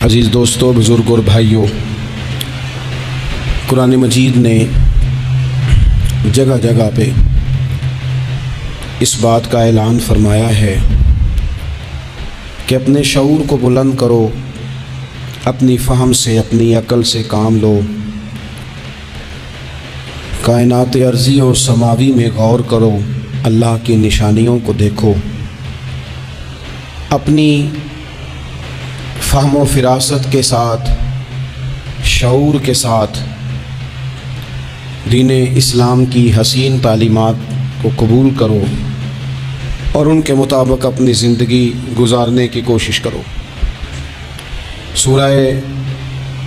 عزیز دوستو، بزرگ اور بھائیوں، قرآن مجید نے جگہ جگہ پہ اس بات کا اعلان فرمایا ہے کہ اپنے شعور کو بلند کرو، اپنی فہم سے، اپنی عقل سے کام لو، کائنات ارضی اور سماوی میں غور کرو، اللہ کی نشانیوں کو دیکھو، اپنی فہم و فراست کے ساتھ، شعور کے ساتھ دین اسلام کی حسین تعلیمات کو قبول کرو اور ان کے مطابق اپنی زندگی گزارنے کی کوشش کرو۔ سورہ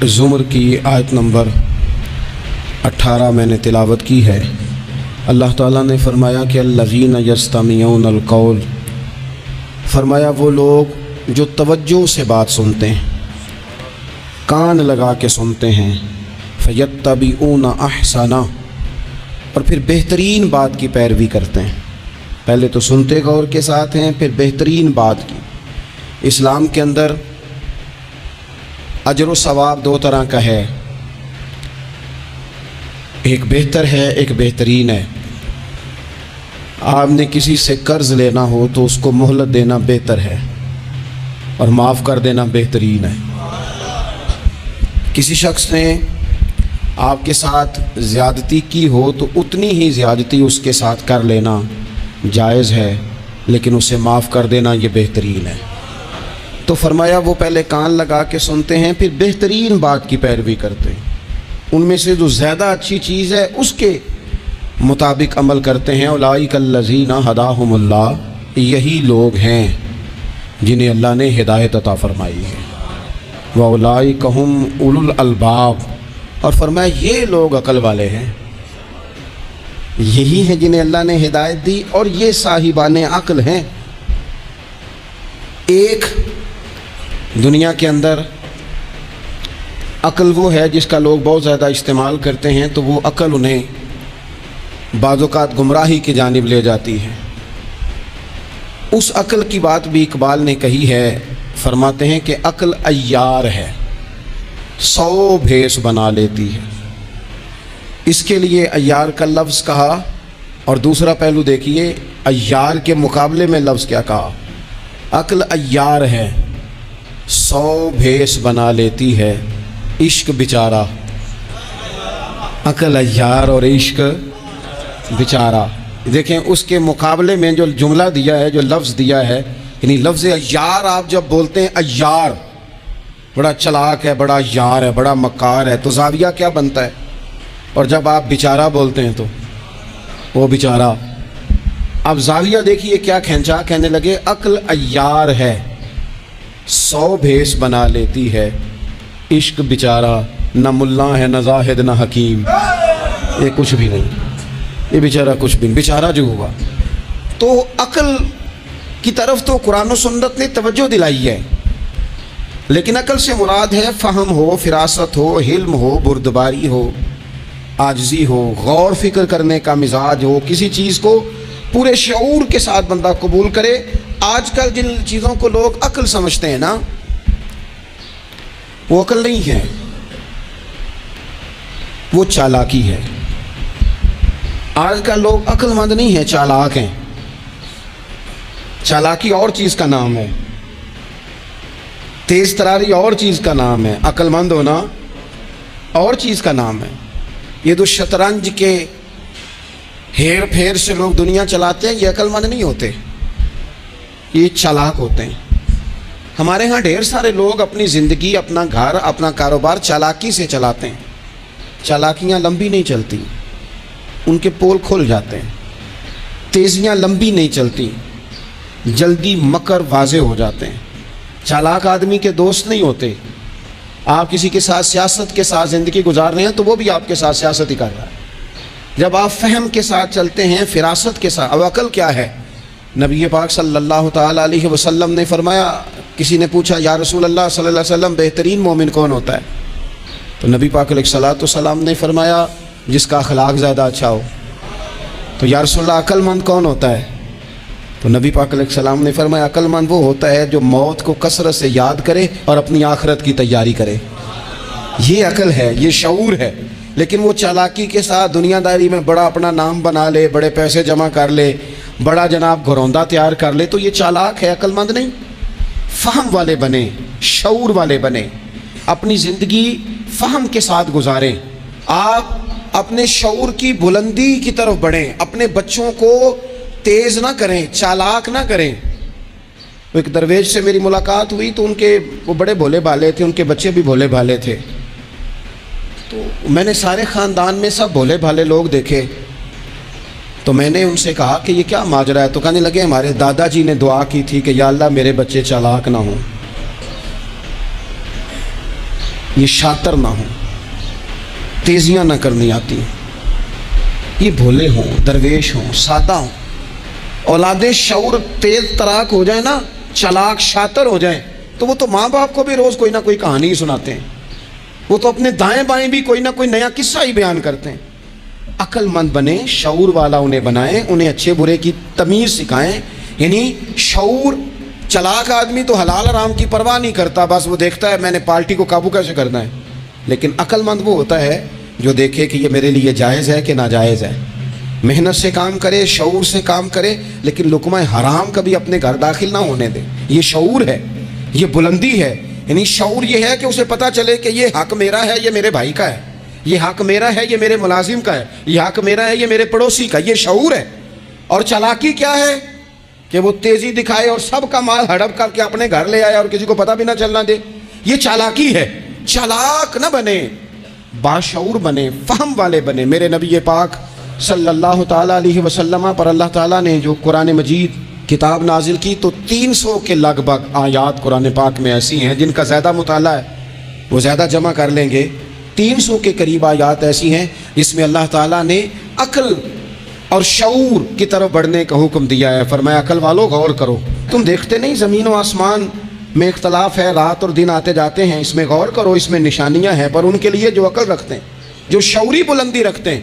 زمر کی آیت نمبر 18 میں نے تلاوت کی ہے۔ اللہ تعالیٰ نے فرمایا کہ الذین یستمعون القول، فرمایا وہ لوگ جو توجہ سے بات سنتے ہیں، کان لگا کے سنتے ہیں، فیتبعون احسنہ، اور پھر بہترین بات کی پیروی کرتے ہیں۔ پہلے تو سنتے غور کے ساتھ ہیں، پھر بہترین بات کی۔ اسلام کے اندر اجر و ثواب دو طرح کا ہے، ایک بہتر ہے، ایک بہترین ہے۔ آپ نے کسی سے قرض لینا ہو تو اس کو مہلت دینا بہتر ہے اور معاف کر دینا بہترین ہے۔ کسی شخص نے آپ کے ساتھ زیادتی کی ہو تو اتنی ہی زیادتی اس کے ساتھ کر لینا جائز ہے، لیکن اسے معاف کر دینا یہ بہترین ہے۔ تو فرمایا وہ پہلے کان لگا کے سنتے ہیں، پھر بہترین بات کی پیروی کرتے ہیں، ان میں سے جو زیادہ اچھی چیز ہے اس کے مطابق عمل کرتے ہیں۔ اولئک الذین ھداھم اللہ، یہی لوگ ہیں جنہیں اللہ نے ہدایت عطا فرمائی ہے۔ وَأُولَئِکَ هُمْ أُولُو الْأَلْبَابِ، اور فرمایا یہ لوگ عقل والے ہیں، یہی ہیں جنہیں اللہ نے ہدایت دی اور یہ صاحبان عقل ہیں۔ ایک دنیا کے اندر عقل وہ ہے جس کا لوگ بہت زیادہ استعمال کرتے ہیں، تو وہ عقل انہیں بعض اوقات گمراہی کی جانب لے جاتی ہے۔ اس عقل کی بات بھی اقبال نے کہی ہے، فرماتے ہیں کہ عقل عیار ہے، 100 بھیس بنا لیتی ہے۔ اس کے لیے عیار کا لفظ کہا، اور دوسرا پہلو دیکھیے عیار کے مقابلے میں لفظ کیا کہا۔ عقل عیار ہے، 100 بھیس بنا لیتی ہے، عشق بیچارہ۔ عقل عیار اور عشق بیچارہ، دیکھیں اس کے مقابلے میں جو جملہ دیا ہے، جو لفظ دیا ہے، یعنی لفظ عیار آپ جب بولتے ہیں عیار بڑا چلاک ہے، بڑا یار ہے، بڑا مکار ہے، تو زاویہ کیا بنتا ہے؟ اور جب آپ بیچارہ بولتے ہیں تو وہ بیچارہ، اب زاویہ دیکھیے کیا کھینچا، کہنے لگے عقل عیار ہے، 100 بھیس بنا لیتی ہے، عشق بیچارہ، نہ ملا ہے، نہ زاہد، نہ حکیم، یہ کچھ بھی نہیں، یہ بیچارہ کچھ بھی نہیں، بیچارہ جو ہوا۔ تو عقل کی طرف تو قرآن و سنت نے توجہ دلائی ہے، لیکن عقل سے مراد ہے فہم ہو، فراست ہو، علم ہو، بردباری ہو، عاجزی ہو، غور فکر کرنے کا مزاج ہو، کسی چیز کو پورے شعور کے ساتھ بندہ قبول کرے۔ آج کل جن چیزوں کو لوگ عقل سمجھتے ہیں نا، وہ عقل نہیں ہے، وہ چالاکی ہے۔ آج کل لوگ عقل مند نہیں ہیں، چالاک ہیں۔ چالاکی اور چیز کا نام ہے، تیز تراری اور چیز کا نام ہے، عقل مند ہونا اور چیز کا نام ہے۔ یہ جو شطرنج کے ہیر پھیر سے لوگ دنیا چلاتے ہیں، یہ عقل مند نہیں ہوتے، یہ چالاک ہوتے ہیں۔ ہمارے ہاں ڈھیر سارے لوگ اپنی زندگی، اپنا گھر، اپنا کاروبار چالاکی سے چلاتے ہیں۔ چالاکیاں لمبی نہیں چلتی، ان کے پول کھل جاتے ہیں۔ تیزیاں لمبی نہیں چلتی، جلدی مکر واضح ہو جاتے ہیں۔ چالاک آدمی کے دوست نہیں ہوتے۔ آپ کسی کے ساتھ سیاست کے ساتھ زندگی گزار رہے ہیں تو وہ بھی آپ کے ساتھ سیاست ہی کر رہا ہے۔ جب آپ فہم کے ساتھ چلتے ہیں، فراست کے ساتھ۔ اب عقل کیا ہے؟ نبی پاک صلی اللہ تعالیٰ علیہ وسلم نے فرمایا، کسی نے پوچھا یا رسول اللہ صلی اللہ علیہ وسلم بہترین مومن کون ہوتا ہے؟ تو نبی پاک علیہ الصلوۃ والسلام نے فرمایا جس کا اخلاق زیادہ اچھا ہو۔ تو یا رسول اللہ عقل مند کون ہوتا ہے؟ تو نبی پاک علیہ السلام نے فرمایا عقل مند وہ ہوتا ہے جو موت کو کثرت سے یاد کرے اور اپنی آخرت کی تیاری کرے. یہ عقل ہے, یہ شعور ہے. لیکن وہ چالاکی کے ساتھ دنیا داری میں بڑا اپنا نام بنا لے, بڑے پیسے جمع کر لے, بڑا جناب گھروندہ تیار کر لے, تو یہ چالاک ہے, عقل مند نہیں. فہم والے بنے, شعور والے بنے, اپنی زندگی فہم کے ساتھ گزاریں. آپ اپنے شعور کی بلندی کی طرف بڑھیں, اپنے بچوں کو تیز نہ کریں, چالاک نہ کریں. ایک درویش سے میری ملاقات ہوئی تو وہ بڑے بھولے بھالے تھے, ان کے بچے بھی بھولے بھالے تھے. تو میں نے سارے خاندان میں سب بھولے بھالے لوگ دیکھے. تو میں نے ان سے کہا کہ یہ کیا ماجرا ہے؟ تو کہنے لگے ہمارے دادا جی نے دعا کی تھی کہ یا اللہ میرے بچے چالاک نہ ہوں, یہ شاطر نہ ہوں, تیزیاں نہ کرنی آتی, یہ بھولے ہوں, درویش ہوں, سادہ ہوں. اولاد شعور تیز تراک ہو جائے نا, چالاک شاطر ہو جائیں, تو وہ تو ماں باپ کو بھی روز کوئی نہ کوئی کہانی ہی سناتے ہیں. وہ تو اپنے دائیں بائیں بھی کوئی نہ کوئی نیا قصہ ہی بیان کرتے ہیں. عقل مند بنے, شعور والا انہیں بنائیں, انہیں اچھے برے کی تمیز سکھائیں. یعنی شعور, چلاک آدمی تو حلال حرام کی پرواہ نہیں کرتا, بس وہ دیکھتا ہے میں نے پارٹی کو قابو کیسے کرنا ہے. لیکن عقل مند وہ ہوتا ہے جو دیکھے کہ یہ میرے لیے جائز ہے کہ ناجائز ہے, محنت سے کام کرے, شعور سے کام کرے, لیکن لقمہ حرام کبھی اپنے گھر داخل نہ ہونے دے. یہ شعور ہے, یہ بلندی ہے. یعنی شعور یہ ہے کہ اسے پتہ چلے کہ یہ حق میرا ہے, یہ میرے بھائی کا ہے, یہ حق میرا ہے, یہ میرے ملازم کا ہے, یہ حق میرا ہے, یہ میرے پڑوسی کا. یہ شعور ہے. اور چالاکی کیا ہے کہ وہ تیزی دکھائے اور سب کا مال ہڑپ کر کے اپنے گھر لے آئے اور کسی کو پتہ بھی نہ چلنا دے. یہ چالاکی ہے. چالاک نہ بنے, باشعور بنے, فہم والے بنے. میرے نبی پاک صلی اللہ تعالیٰ علیہ وسلم پر اللہ تعالیٰ نے جو قرآن مجید کتاب نازل کی, تو 300 کے لگ بھگ آیات قرآن پاک میں ایسی ہیں, جن کا زیادہ مطالعہ ہے وہ زیادہ جمع کر لیں گے. 300 کے قریب آیات ایسی ہیں جس میں اللہ تعالیٰ نے عقل اور شعور کی طرف بڑھنے کا حکم دیا ہے. فرمایا عقل والو غور کرو, تم دیکھتے نہیں زمین و آسمان میں اختلاف ہے, رات اور دن آتے جاتے ہیں, اس میں غور کرو, اس میں نشانیاں ہیں. پر ان کے لیے جو عقل رکھتے ہیں, جو شعوری بلندی رکھتے ہیں,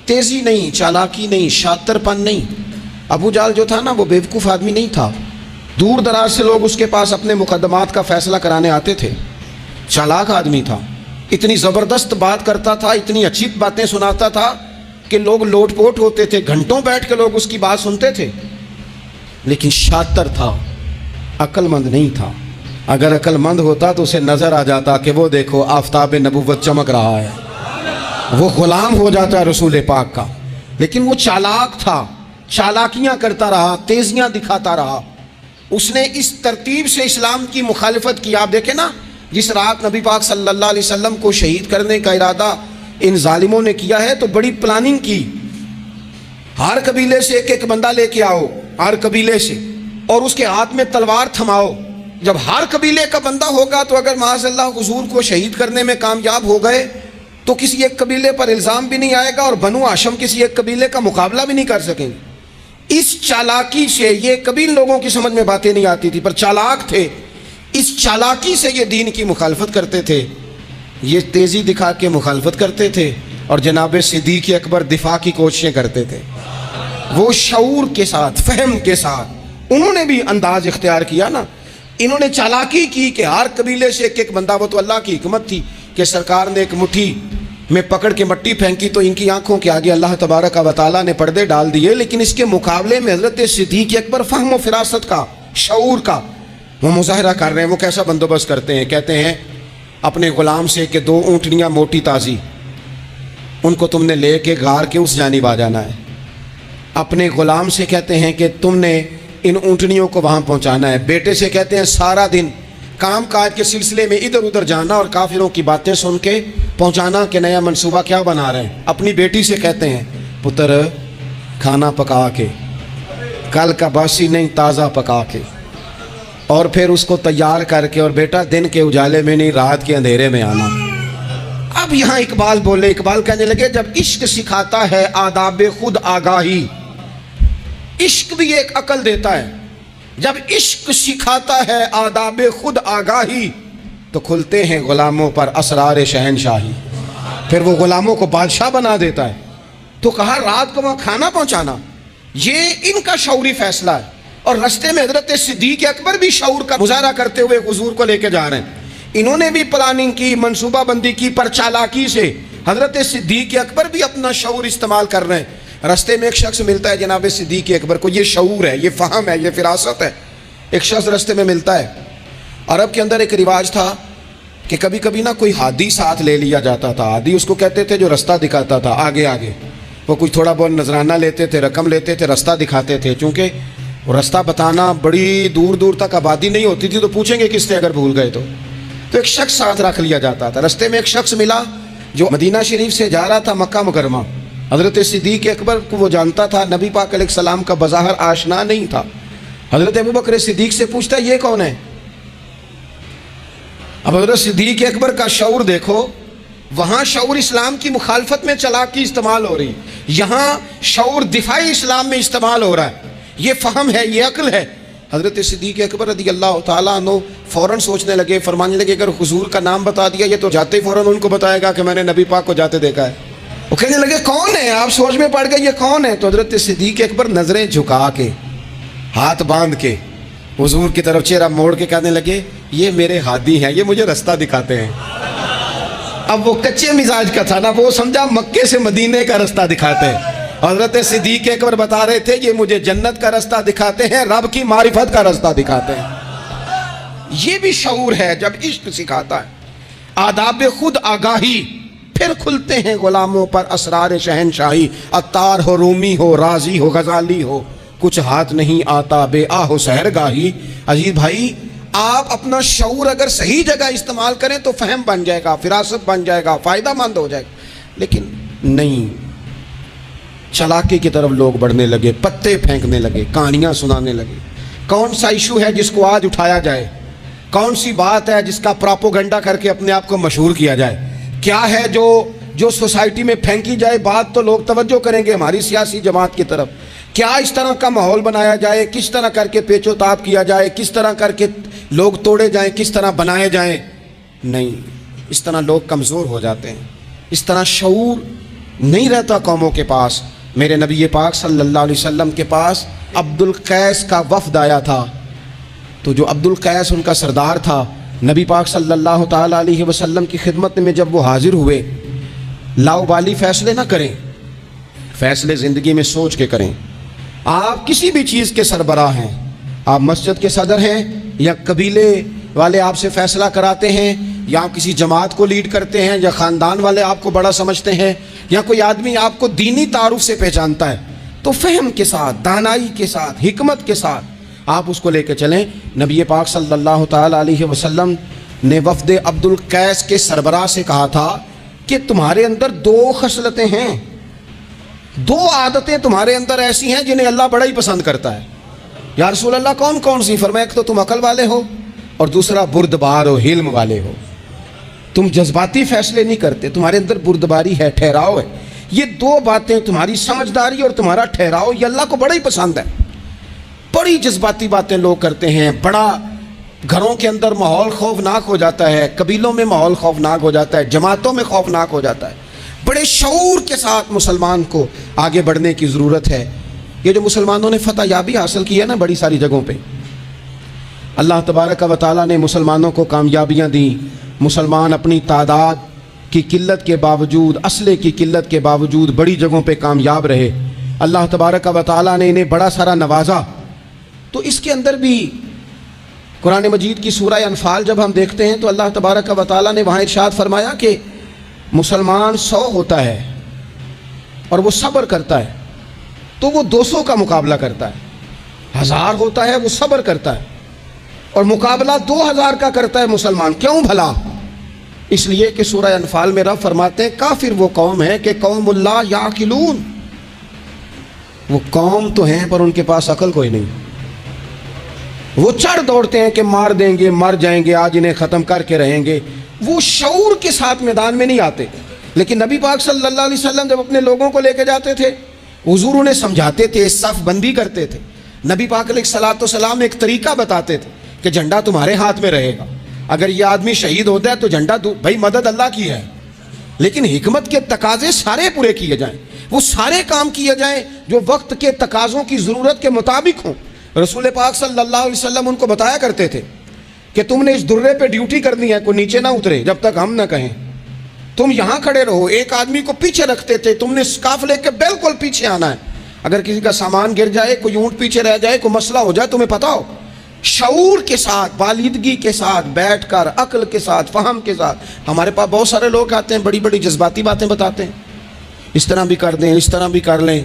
تیزی نہیں, چالاکی نہیں, شاطر پن نہیں. ابو جال جو تھا نا, وہ بیوقوف آدمی نہیں تھا. دور دراز سے لوگ اس کے پاس اپنے مقدمات کا فیصلہ کرانے آتے تھے. چالاک آدمی تھا, اتنی زبردست بات کرتا تھا, اتنی اچھی باتیں سناتا تھا کہ لوگ لوٹ پوٹ ہوتے تھے, گھنٹوں بیٹھ کے لوگ اس کی بات سنتے تھے. لیکن شاطر تھا, عقل مند نہیں تھا. اگر عقل مند ہوتا تو اسے نظر آ جاتا کہ وہ دیکھو آفتاب نبوت چمک رہا ہے, وہ غلام ہو جاتا رسول پاک کا. لیکن وہ چالاک تھا, چالاکیاں کرتا رہا, تیزیاں دکھاتا رہا. اس نے اس ترتیب سے اسلام کی مخالفت کی. آپ دیکھیں نا, جس رات نبی پاک صلی اللہ علیہ وسلم کو شہید کرنے کا ارادہ ان ظالموں نے کیا ہے, تو بڑی پلاننگ کی. ہر قبیلے سے ایک ایک بندہ لے کے آؤ, ہر قبیلے سے, اور اس کے ہاتھ میں تلوار تھماؤ. جب ہر قبیلے کا بندہ ہوگا تو اگر معاذ اللہ حضور کو شہید کرنے میں کامیاب ہو گئے تو کسی ایک قبیلے پر الزام بھی نہیں آئے گا, اور بنو ہاشم کسی ایک قبیلے کا مقابلہ بھی نہیں کر سکیں گے. اس چالاکی سے, یہ قبیل لوگوں کی سمجھ میں باتیں نہیں آتی تھی پر چالاک تھے, اس چالاکی سے یہ دین کی مخالفت کرتے تھے, یہ تیزی دکھا کے مخالفت کرتے تھے, اور جناب صدیق اکبر دفاع کی کوششیں کرتے تھے. وہ شعور کے ساتھ, فہم کے ساتھ انہوں نے بھی انداز اختیار کیا نا. انہوں نے چالاکی کی کہ ہر قبیلے سے ایک ایک بندہ. وہ تو اللہ کی حکمت تھی کہ سرکار نے ایک مٹھی میں پکڑ کے مٹی پھینکی تو ان کی آنکھوں کے آگے اللہ تبارک و تعالیٰ نے پردے ڈال دیے. لیکن اس کے مقابلے میں حضرت صدیق اکبر فہم و فراست کا, شعور کا وہ مظاہرہ کر رہے ہیں. وہ کیسا بندوبست کرتے ہیں؟ کہتے ہیں اپنے غلام سے کہ 2 اونٹنیاں موٹی تازی, ان کو تم نے لے کے غار کے اس جانب آ جانا ہے. اپنے غلام سے کہتے ہیں کہ تم نے ان اونٹنیوں کو وہاں پہنچانا ہے. بیٹے سے کہتے ہیں سارا دن کام کاج کے سلسلے میں ادھر ادھر جانا اور کافروں کی باتیں سن کے پہنچانا کہ نیا منصوبہ کیا بنا رہے ہیں. اپنی بیٹی سے کہتے ہیں پتر کھانا پکا کے, کل کا باسی نہیں تازہ پکا کے, اور پھر اس کو تیار کر کے, اور بیٹا دن کے اجالے میں نہیں رات کے اندھیرے میں آنا. اب یہاں اقبال بولے, اقبال کہنے لگے جب عشق سکھاتا ہے آداب خود آگاہی, عشق بھی ایک عقل دیتا ہے. جب عشق سکھاتا ہے آداب خود آگاہی تو کھلتے ہیں غلاموں پر اسرار شہنشاہی. پھر وہ غلاموں کو بادشاہ بنا دیتا ہے. تو کہا رات کو وہاں کھانا پہنچانا, یہ ان کا شعوری فیصلہ ہے. اور رستے میں حضرت صدیق اکبر بھی شعور کا مظاہرہ کرتے ہوئے حضور کو لے کے جا رہے ہیں. انہوں نے بھی پلاننگ کی, منصوبہ بندی کی, پر چالاکی سے حضرت صدیق اکبر بھی اپنا شعور استعمال کر رہے ہیں. رستے میں ایک شخص ملتا ہے جناب صدیق اکبر کو, یہ شعور ہے, یہ فہم ہے, یہ فراست ہے. ایک شخص رستے میں ملتا ہے. عرب کے اندر ایک رواج تھا کہ کبھی کبھی نا کوئی ہادی ساتھ لے لیا جاتا تھا. ہادی اس کو کہتے تھے جو رستہ دکھاتا تھا آگے آگے. وہ کچھ تھوڑا بہت نذرانہ لیتے تھے, رقم لیتے تھے, رستہ دکھاتے تھے. چونکہ رستہ بتانا بڑی دور دور تک آبادی نہیں ہوتی تھی, تو پوچھیں گے کس سے اگر بھول گئے تو ایک شخص ساتھ رکھ لیا جاتا تھا. رستے میں ایک شخص ملا جو مدینہ شریف سے جا رہا تھا مکہ مکرمہ. حضرت صدیق اکبر کو وہ جانتا تھا, نبی پاک علیہ السلام کا بظاہر آشنا نہیں تھا. حضرت ابوبکر صدیق سے پوچھتا ہے یہ کون ہے؟ اب حضرت صدیق اکبر کا شعور دیکھو, وہاں شعور اسلام کی مخالفت میں چالاکی استعمال ہو رہی, یہاں شعور دفاعی اسلام میں استعمال ہو رہا ہے. یہ فہم ہے, یہ عقل ہے. حضرت صدیق اکبر رضی اللہ تعالیٰ عنہ فوراً سوچنے لگے, فرمانے لگے اگر حضور کا نام بتا دیا یہ تو جاتے ہی فوراً ان کو بتائے گا کہ میں نے نبی پاک کو جاتے دیکھا ہے. وہ کہنے لگے کون ہے؟ آپ سوچ میں پڑ گئے یہ کون ہے؟ تو حضرت صدیق اکبر نظریں جھکا کے, ہاتھ باندھ کے حضور کی طرف چہرہ موڑ کے کہنے لگے یہ میرے ہادی ہیں, یہ مجھے رستہ دکھاتے ہیں. اب وہ کچے مزاج کا تھا نا, وہ سمجھا مکے سے مدینے کا رستہ دکھاتے ہیں. حضرت صدیق اکبر بتا رہے تھے یہ مجھے جنت کا رستہ دکھاتے ہیں, رب کی معرفت کا رستہ دکھاتے ہیں. یہ بھی شعور ہے جب عشق سکھاتا ہے. آداب خود آگاہی, پھر کھلتے ہیں غلاموں پر اسرار شہنشاہی. عطار ہو, رومی ہو, رازی ہو, غزالی ہو, کچھ ہاتھ نہیں آتا بے آہ و سحرگاہی. عزیز بھائی, آپ اپنا شعور اگر صحیح جگہ استعمال کریں تو فہم بن جائے گا, فراست بن جائے گا, فائدہ مند ہو جائے گا. لیکن نہیں, چلاکی کی طرف لوگ بڑھنے لگے, پتے پھینکنے لگے, کہانیاں سنانے لگے. کون سا ایشو ہے جس کو آج اٹھایا جائے؟ کون سی بات ہے جس کا پراپوگنڈا کر کے اپنے آپ کو مشہور کیا جائے؟ کیا ہے جو سوسائٹی میں پھینکی جائے بات تو لوگ توجہ کریں گے ہماری سیاسی جماعت کی طرف؟ کیا اس طرح کا ماحول بنایا جائے, کس طرح کر کے پیچ و تاب کیا جائے, کس طرح کر کے لوگ توڑے جائیں, کس طرح بنائے جائیں؟ نہیں, اس طرح لوگ کمزور ہو جاتے ہیں, اس طرح شعور نہیں رہتا قوموں کے پاس. میرے نبی پاک صلی اللہ علیہ وسلم کے پاس عبد القیس کا وفد آیا تھا. تو جو عبد القیس ان کا سردار تھا, نبی پاک صلی اللہ تعالیٰ علیہ وسلم کی خدمت میں جب وہ حاضر ہوئے, لاؤبالی فیصلے نہ کریں, فیصلے زندگی میں سوچ کے کریں. آپ کسی بھی چیز کے سربراہ ہیں, آپ مسجد کے صدر ہیں یا قبیلے والے آپ سے فیصلہ کراتے ہیں, یا آپ کسی جماعت کو لیڈ کرتے ہیں, یا خاندان والے آپ کو بڑا سمجھتے ہیں, یا کوئی آدمی آپ کو دینی تعارف سے پہچانتا ہے, تو فہم کے ساتھ, دانائی کے ساتھ, حکمت کے ساتھ آپ اس کو لے کے چلیں. نبی پاک صلی اللہ تعالیٰ علیہ وسلم نے وفد عبد القیس کے سربراہ سے کہا تھا کہ تمہارے اندر 2 خصلتیں ہیں, 2 عادتیں تمہارے اندر ایسی ہیں جنہیں اللہ بڑا ہی پسند کرتا ہے. یا رسول اللہ کون کون سی؟ فرمایا ایک تو تم عقل والے ہو, اور دوسرا بردبار و حلم والے ہو. تم جذباتی فیصلے نہیں کرتے, تمہارے اندر بردباری ہے, ٹھہراؤ ہے. یہ 2 باتیں, تمہاری سمجھداری اور تمہارا ٹھہراؤ, یہ اللہ کو بڑا ہی پسند ہے. بڑی جذباتی باتیں لوگ کرتے ہیں, بڑا گھروں کے اندر ماحول خوفناک ہو جاتا ہے, قبیلوں میں ماحول خوفناک ہو جاتا ہے, جماعتوں میں خوفناک ہو جاتا ہے. بڑے شعور کے ساتھ مسلمان کو آگے بڑھنے کی ضرورت ہے. یہ جو مسلمانوں نے فتح یابی حاصل کی ہے نا بڑی ساری جگہوں پہ, اللہ تبارک و تعالیٰ نے مسلمانوں کو کامیابیاں دیں. مسلمان اپنی تعداد کی قلت کے باوجود, اسلحے کی قلت کے باوجود بڑی جگہوں پہ کامیاب رہے. اللہ تبارک و تعالیٰ نے انہیں بڑا سارا نوازا. تو اس کے اندر بھی قرآن مجید کی سورہ انفال جب ہم دیکھتے ہیں تو اللہ تبارک و تعالیٰ نے وہاں ارشاد فرمایا کہ مسلمان 100 ہوتا ہے اور وہ صبر کرتا ہے تو وہ 200 کا مقابلہ کرتا ہے. 1000 ہوتا ہے وہ صبر کرتا ہے اور مقابلہ 2000 کا کرتا ہے مسلمان. کیوں بھلا؟ اس لیے کہ سورہ انفال میں رب فرماتے ہیں کافر وہ قوم ہے کہ قوم اللہ یعقلون, وہ قوم تو ہیں پر ان کے پاس عقل کوئی نہیں. وہ چڑھ دوڑتے ہیں کہ مار دیں گے, مر جائیں گے, آج انہیں ختم کر کے رہیں گے. وہ شعور کے ساتھ میدان میں نہیں آتے. لیکن نبی پاک صلی اللہ علیہ وسلم جب اپنے لوگوں کو لے کے جاتے تھے, حضور انہیں سمجھاتے تھے, صف بندی کرتے تھے. نبی پاک علیہ السلام ایک طریقہ بتاتے تھے کہ جھنڈا تمہارے ہاتھ میں رہے گا, اگر یہ آدمی شہید ہوتا ہے تو جھنڈا بھائی مدد اللہ کی ہے, لیکن حکمت کے تقاضے سارے پورے کیے جائیں, وہ سارے کام کیے جائیں جو وقت کے تقاضوں کی ضرورت کے مطابق ہوں. رسول پاک صلی اللہ علیہ وسلم ان کو بتایا کرتے تھے کہ تم نے اس درے پہ ڈیوٹی کرنی ہے، کوئی نیچے نہ اترے جب تک ہم نہ کہیں، تم یہاں کھڑے رہو، ایک آدمی کو پیچھے رکھتے تھے، تم نے اسکارف لے کے بالکل پیچھے آنا ہے، اگر کسی کا سامان گر جائے، کوئی اونٹ پیچھے رہ جائے، کوئی مسئلہ ہو جائے، تمہیں پتا ہو، شعور کے ساتھ، بالیدگی کے ساتھ بیٹھ کر، عقل کے ساتھ، فہم کے ساتھ. ہمارے پاس بہت سارے لوگ آتے ہیں، بڑی بڑی جذباتی باتیں بتاتے ہیں، اس طرح بھی کر دیں، اس طرح بھی کر لیں،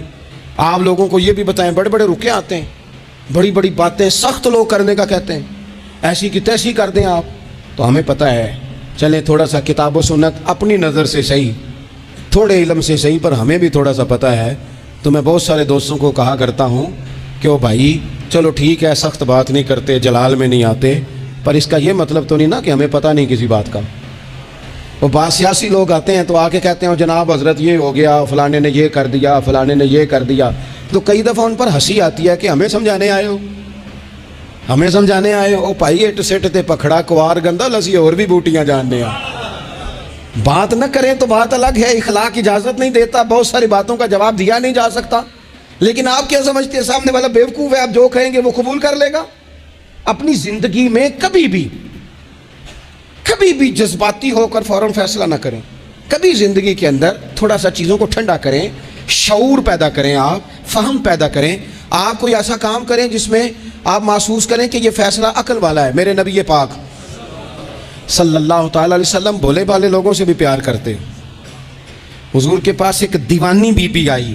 آپ لوگوں کو یہ بھی بتائیں، بڑے بڑے رکے آتے ہیں، بڑی بڑی باتیں سخت لوگ کرنے کا کہتے ہیں، ایسی کی تیسی کر دیں آپ. تو ہمیں پتہ ہے، چلیں تھوڑا سا کتاب و سنت اپنی نظر سے صحیح، تھوڑے علم سے صحیح، پر ہمیں بھی تھوڑا سا پتہ ہے. تو میں بہت سارے دوستوں کو کہا کرتا ہوں کہ او بھائی چلو ٹھیک ہے، سخت بات نہیں کرتے، جلال میں نہیں آتے، پر اس کا یہ مطلب تو نہیں نا کہ ہمیں پتہ نہیں کسی بات کا. وہ بعض سیاسی لوگ آتے ہیں تو آ کے کہتے ہیں جناب حضرت یہ ہو گیا، فلانے نے یہ کر دیا، فلانے نے یہ کر دیا. تو کئی دفعہ ان پر ہنسی آتی ہے کہ ہمیں سمجھانے آئے ہو، ہمیں سمجھانے آئے ہو. بھائی اٹ سٹ تے پکھڑا کوار گندا لسی اور بھی بوٹیاں جاننے ہیں. بات نہ کریں تو بات الگ ہے، اخلاق اجازت نہیں دیتا، بہت ساری باتوں کا جواب دیا نہیں جا سکتا. لیکن آپ کیا سمجھتے ہیں سامنے والا بیوقوف ہے، آپ جو کہیں گے وہ قبول کر لے گا؟ اپنی زندگی میں کبھی بھی جذباتی ہو کر فوراً فیصلہ نہ کریں. کبھی زندگی کے اندر تھوڑا سا چیزوں کو ٹھنڈا کریں، شعور پیدا کریں، آپ فہم پیدا کریں. آپ کوئی ایسا کام کریں جس میں آپ محسوس کریں کہ یہ فیصلہ عقل والا ہے. میرے نبی پاک صلی اللہ تعالی علیہ وسلم بھولے بھالے لوگوں سے بھی پیار کرتے. حضور کے پاس ایک دیوانی بی بی آئی،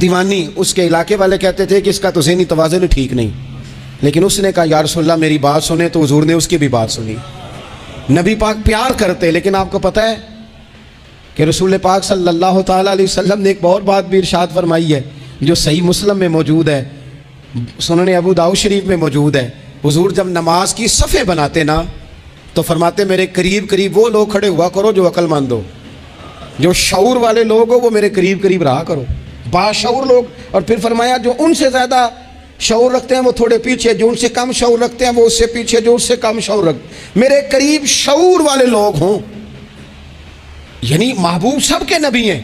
دیوانی. اس کے علاقے والے کہتے تھے کہ اس کا تو ذہنی توازن ٹھیک نہیں، لیکن اس نے کہا یا رسول اللہ میری بات سنیں، تو حضور نے اس کی بھی بات سنی. نبی پاک پیار کرتے، لیکن آپ کو پتہ ہے کہ رسول پاک صلی اللہ تعالی علیہ وسلم نے ایک بہت بات بھی ارشاد فرمائی ہے جو صحیح مسلم میں موجود ہے، سنن ابو داؤد شریف میں موجود ہے. حضور جب نماز کی صفیں بناتے نا تو فرماتے میرے قریب قریب وہ لوگ کھڑے ہوا کرو جو عقل مند ہو، جو شعور والے لوگ ہو وہ میرے قریب قریب رہا کرو، باشعور لوگ. اور پھر فرمایا جو ان سے زیادہ شعور رکھتے ہیں وہ تھوڑے پیچھے، جو ان سے کم شعور رکھتے ہیں وہ اس سے پیچھے، جو اس سے کم شعور رکھتے میرے قریب شعور والے لوگ ہوں. یعنی محبوب سب کے نبی ہیں،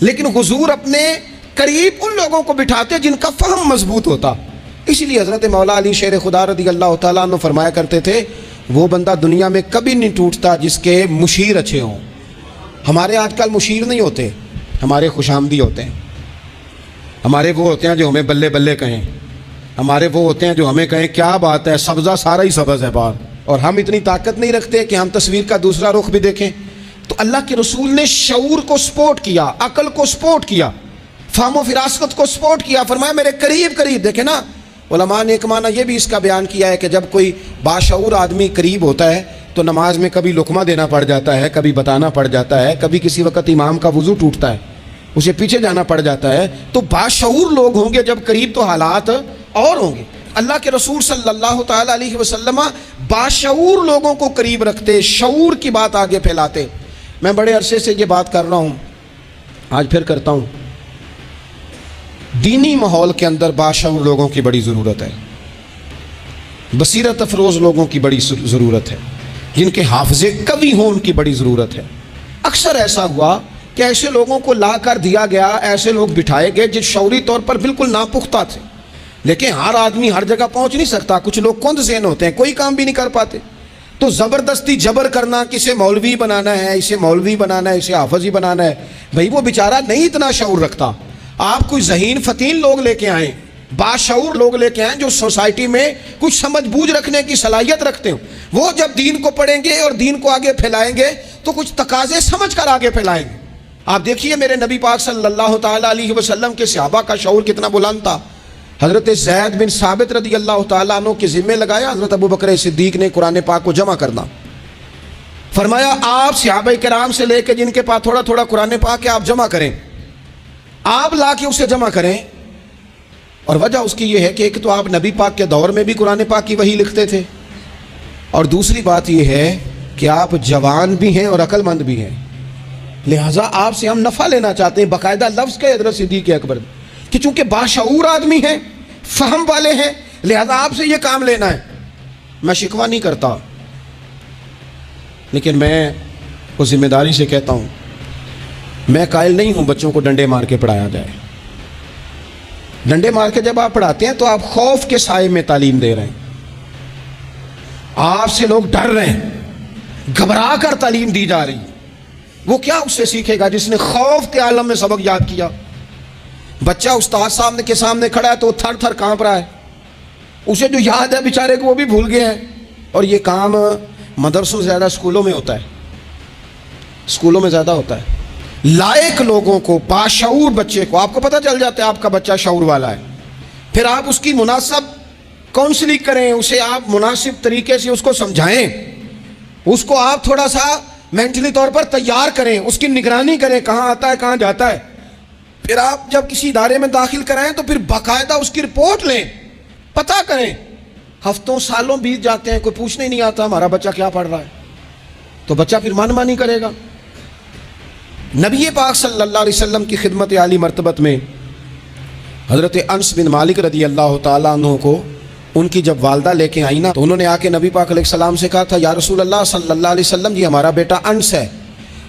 لیکن حضور اپنے قریب ان لوگوں کو بٹھاتے جن کا فہم مضبوط ہوتا. اسی لیے حضرت مولا علی شیر خدا رضی اللہ تعالیٰ عنہ فرمایا کرتے تھے وہ بندہ دنیا میں کبھی نہیں ٹوٹتا جس کے مشیر اچھے ہوں. ہمارے آج کل مشیر نہیں ہوتے، ہمارے خوش آمدی ہوتے ہیں، ہمارے وہ ہوتے ہیں جو ہمیں بلے بلے کہیں، ہمارے وہ ہوتے ہیں جو ہمیں کہیں کیا بات ہے، سبزہ سارا ہی سبز ہے باہر. اور ہم اتنی طاقت نہیں رکھتے کہ ہم تصویر کا دوسرا رخ بھی دیکھیں. تو اللہ کے رسول نے شعور کو سپورٹ کیا، عقل کو سپورٹ کیا، فہم و فراست کو سپورٹ کیا. فرمایا میرے قریب قریب. دیکھیں نا علماء نے ایک معنی یہ بھی اس کا بیان کیا ہے کہ جب کوئی باشعور آدمی قریب ہوتا ہے تو نماز میں کبھی لقمہ دینا پڑ جاتا ہے، کبھی بتانا پڑ جاتا ہے، کبھی کسی وقت امام کا وضو ٹوٹتا ہے اسے پیچھے جانا پڑ جاتا ہے. تو باشعور لوگ ہوں گے جب قریب تو حالات اور ہوں گے. اللہ کے رسول صلی اللہ تعالی علیہ وسلم باشعور لوگوں کو قریب رکھتے، شعور کی بات آگے پھیلاتے. میں بڑے عرصے سے یہ بات کر رہا ہوں، آج پھر کرتا ہوں. دینی ماحول کے اندر باشعور لوگوں کی بڑی ضرورت ہے، بصیرت افروز لوگوں کی بڑی ضرورت ہے، جن کے حافظے قوی ہوں ان کی بڑی ضرورت ہے. اکثر ایسا ہوا کہ ایسے لوگوں کو لا کر دیا گیا، ایسے لوگ بٹھائے گئے جو شعوری طور پر بالکل ناپختہ تھے. لیکن ہر آدمی ہر جگہ پہنچ نہیں سکتا، کچھ لوگ کند ذہن ہوتے ہیں، کوئی کام بھی نہیں کر پاتے. تو زبردستی جبر کرنا، کسے مولوی بنانا ہے، اسے مولوی بنانا ہے، اسے حافظی بنانا ہے، بھئی وہ بیچارہ نہیں اتنا شعور رکھتا. آپ کوئی ذہین فتین لوگ لے کے آئیں، باشعور لوگ لے کے آئیں جو سوسائٹی میں کچھ سمجھ بوجھ رکھنے کی صلاحیت رکھتے ہوں. وہ جب دین کو پڑھیں گے اور دین کو آگے پھیلائیں گے تو کچھ تقاضے سمجھ کر آگے پھیلائیں گے. آپ دیکھیے میرے نبی پاک صلی اللہ تعالیٰ علیہ وسلم کے صحابہ کا شعور کتنا بلند تھا. حضرت زید بن ثابت رضی اللہ تعالیٰ عنہ کے ذمے لگایا حضرت ابو بکر صدیق نے قرآن پاک کو جمع کرنا. فرمایا آپ صحابہ کرام سے لے کے جن کے پاس تھوڑا تھوڑا قرآن پاک ہے آپ جمع کریں، آپ لا کے اسے جمع کریں. اور وجہ اس کی یہ ہے کہ ایک تو آپ نبی پاک کے دور میں بھی قرآن پاک کی وحی لکھتے تھے، اور دوسری بات یہ ہے کہ آپ جوان بھی ہیں اور عقل مند بھی ہیں، لہٰذا آپ سے ہم نفع لینا چاہتے ہیں. باقاعدہ لفظ کے حضرت صدیق اکبر کہ چونکہ باشعور آدمی ہیں، فہم والے ہیں، لہذا آپ سے یہ کام لینا ہے. میں شکوہ نہیں کرتا، لیکن میں وہ ذمہ داری سے کہتا ہوں، میں قائل نہیں ہوں بچوں کو ڈنڈے مار کے پڑھایا جائے، ڈنڈے مار کے جب آپ پڑھاتے ہیں تو آپ خوف کے سائے میں تعلیم دے رہے ہیں، آپ سے لوگ ڈر رہے ہیں، گھبرا کر تعلیم دی جا رہی ہے۔ وہ کیا اس سے سیکھے گا جس نے خوف کے عالم میں سبق یاد کیا؟ بچہ استاد کے سامنے کھڑا ہے تو وہ تھر تھر کانپ رہا ہے، اسے جو یاد ہے بیچارے کو وہ بھی بھول گیا ہے۔ اور یہ کام مدرسوں زیادہ اسکولوں میں ہوتا ہے، اسکولوں میں زیادہ ہوتا ہے۔ لائق لوگوں کو، باشعور بچے کو آپ کو پتہ چل جاتا ہے آپ کا بچہ شعور والا ہے، پھر آپ اس کی مناسب کاؤنسلنگ کریں، اسے آپ مناسب طریقے سے اس کو سمجھائیں، اس کو آپ تھوڑا سا مینٹلی طور پر تیار کریں، اس کی نگرانی کریں کہاں آتا ہے کہاں جاتا ہے۔ پھر آپ جب کسی ادارے میں داخل کرائیں تو پھر باقاعدہ اس کی رپورٹ لیں، پتہ کریں۔ ہفتوں سالوں بیت جاتے ہیں، کوئی پوچھنے ہی نہیں آتا ہمارا بچہ کیا پڑھ رہا ہے، تو بچہ پھر من مانی کرے گا۔ نبی پاک صلی اللہ علیہ وسلم کی خدمت عالی مرتبت میں حضرت انس بن مالک رضی اللہ تعالیٰ عنہ کو ان کی جب والدہ لے کے آئی نا تو انہوں نے آ کے نبی پاک علیہ السلام سے کہا تھا، یا رسول اللہ صلی اللہ علیہ وسلم، یہ ہمارا بیٹا انس ہے،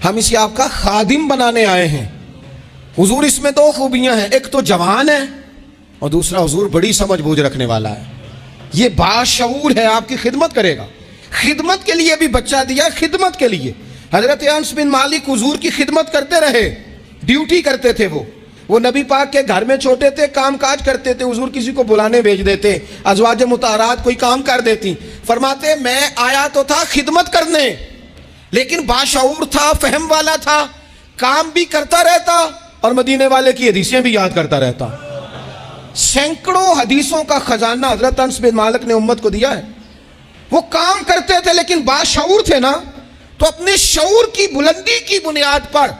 ہم اسے آپ کا خادم بنانے آئے ہیں۔ حضور اس میں دو خوبیاں ہیں، ایک تو جوان ہے اور دوسرا حضور بڑی سمجھ بوجھ رکھنے والا ہے، یہ باشعور ہے، آپ کی خدمت کرے گا۔ خدمت کے لیے بھی بچہ دیا، خدمت کے لیے۔ حضرت انس بن مالک حضور کی خدمت کرتے رہے، ڈیوٹی کرتے تھے، وہ نبی پاک کے گھر میں چھوٹے تھے، کام کاج کرتے تھے، حضور کسی کو بلانے بھیج دیتے، ازواج مطہرات کوئی کام کر دیتی، فرماتے میں آیا تو تھا خدمت کرنے، لیکن باشعور تھا، فہم والا تھا، کام بھی کرتا رہتا اور مدینے والے کی حدیثیں بھی یاد کرتا رہتا۔ سینکڑوں حدیثوں کا خزانہ حضرت انس بن مالک نے امت کو دیا ہے۔ وہ کام کرتے تھے لیکن باشعور تھے نا، تو اپنے شعور کی بلندی کی بنیاد پر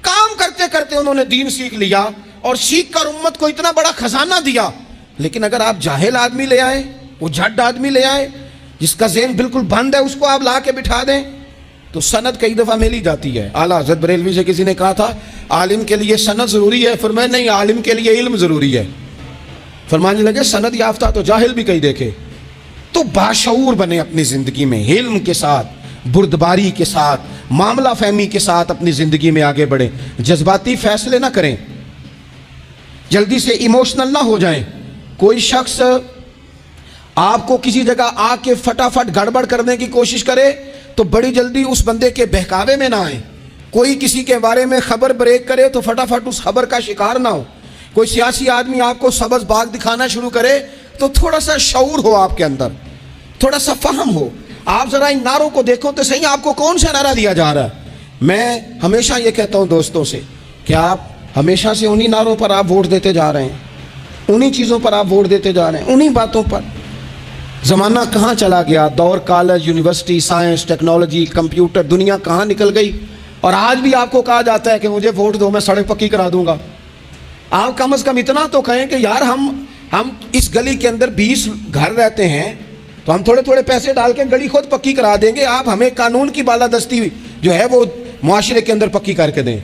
کام کرتے کرتے انہوں نے دین سیکھ لیا اور سیکھ کر امت کو اتنا بڑا خزانہ دیا۔ لیکن اگر آپ جاہل آدمی لے آئیں، وہ جھڈ آدمی لے آئیں جس کا ذہن بالکل بند ہے، اس کو آپ لا کے بٹھا دیں تو سند کئی دفعہ مل ہی جاتی ہے۔ اعلیٰ حضرت بریلوی سے کسی نے کہا تھا عالم کے لیے سند ضروری ہے، فرمایا نہیں، عالم کے لیے علم ضروری ہے۔ فرمانے لگے سند یافتہ تو جاہل بھی کئی دیکھے۔ تو باشعور بنے اپنی زندگی میں، علم کے ساتھ، بردباری کے ساتھ، معاملہ فہمی کے ساتھ اپنی زندگی میں آگے بڑھیں، جذباتی فیصلے نہ کریں، جلدی سے ایموشنل نہ ہو جائیں۔ کوئی شخص آپ کو کسی جگہ آ کے فٹافٹ گڑبڑ کرنے کی کوشش کرے تو بڑی جلدی اس بندے کے بہکاوے میں نہ آئیں۔ کوئی کسی کے بارے میں خبر بریک کرے تو فٹافٹ اس خبر کا شکار نہ ہو۔ کوئی سیاسی آدمی آپ کو سبز باغ دکھانا شروع کرے تو تھوڑا سا شعور ہو آپ کے اندر، تھوڑا سا فہم ہو۔ آپ ذرا ان نعروں کو دیکھو تو صحیح، آپ کو کون سا نعرہ دیا جا رہا ہے؟ میں ہمیشہ یہ کہتا ہوں دوستوں سے کہ آپ ہمیشہ سے انہی نعروں پر آپ ووٹ دیتے جا رہے ہیں، انہی چیزوں پر آپ ووٹ دیتے جا رہے ہیں، انہی باتوں پر۔ زمانہ کہاں چلا گیا، دور college, university, science, technology, computer, دنیا کہاں نکل گئی، اور آج بھی آپ کو کہا جاتا ہے کہ مجھے ووٹ دو، میں سڑک پکی کرا دوں گا۔ آپ کم از کم اتنا تو کہیں کہ یار ہم اس گلی کے اندر 20 گھر رہتے ہیں تو ہم تھوڑے تھوڑے پیسے ڈال کے گلی خود پکی کرا دیں گے، آپ ہمیں قانون کی بالادستی جو ہے وہ معاشرے کے اندر پکی کر کے دیں۔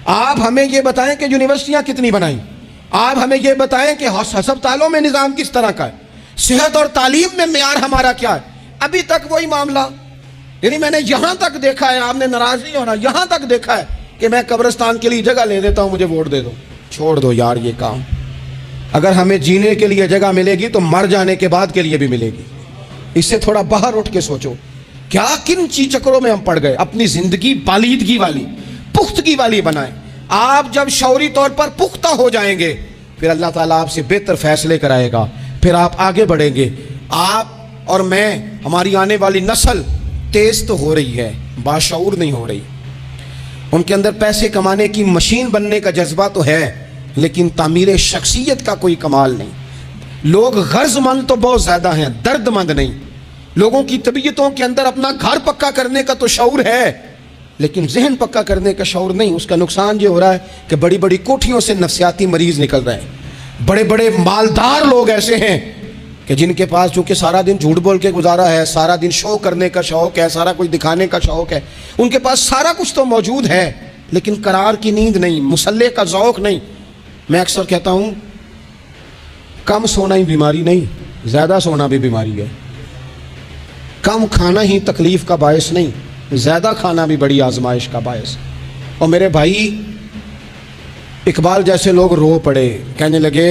آپ ہمیں یہ بتائیں کہ یونیورسٹیاں کتنی بنائیں، آپ ہمیں یہ بتائیں کہ ہسپتالوں میں نظام کس طرح کا ہے، صحت اور تعلیم میں معیار ہمارا کیا ہے۔ ابھی تک وہی معاملہ، یعنی میں نے یہاں تک دیکھا ہے، آپ نے ناراض نہیں ہونا، یہاں تک دیکھا ہے کہ میں قبرستان کے لیے جگہ لے دیتا ہوں، مجھے ووٹ دے دو۔ چھوڑ دو یار یہ کام، اگر ہمیں جینے کے لیے جگہ ملے گی تو مر جانے کے بعد کے لیے بھی ملے گی۔ اس سے تھوڑا باہر اٹھ کے سوچو، کیا کن چکروں میں ہم پڑ گئے۔ اپنی زندگی بالیدگی والی، پختگی والی بنائیں۔ آپ جب شعوری طور پر پختہ ہو جائیں گے پھر اللہ تعالیٰ آپ سے بہتر فیصلے کرائے گا، پھر آپ آگے بڑھیں گے۔ آپ اور میں، ہماری آنے والی نسل تیز تو ہو رہی ہے، باشعور نہیں ہو رہی۔ ان کے اندر پیسے کمانے کی مشین بننے کا جذبہ تو ہے لیکن تعمیر شخصیت کا کوئی کمال نہیں۔ لوگ غرض مند تو بہت زیادہ ہیں، درد مند نہیں۔ لوگوں کی طبیعتوں کے اندر اپنا گھر پکا کرنے کا تو شعور ہے لیکن ذہن پکا کرنے کا شعور نہیں۔ اس کا نقصان یہ ہو رہا ہے کہ بڑی بڑی کوٹھیوں سے نفسیاتی مریض نکل رہے ہیں۔ بڑے بڑے مالدار لوگ ایسے ہیں کہ جن کے پاس چونکہ سارا دن جھوٹ بول کے گزارا ہے، سارا دن شو کرنے کا شوق ہے، سارا کچھ دکھانے کا شوق ہے، ان کے پاس سارا کچھ تو موجود ہے لیکن قرار کی نیند نہیں، مسلح کا ذوق نہیں۔ میں اکثر کہتا ہوں کم سونا ہی بیماری نہیں، زیادہ سونا بھی بیماری ہے۔ کم کھانا ہی تکلیف کا باعث نہیں، زیادہ کھانا بھی بڑی آزمائش کا باعث۔ اور میرے بھائی اقبال جیسے لوگ رو پڑے، کہنے لگے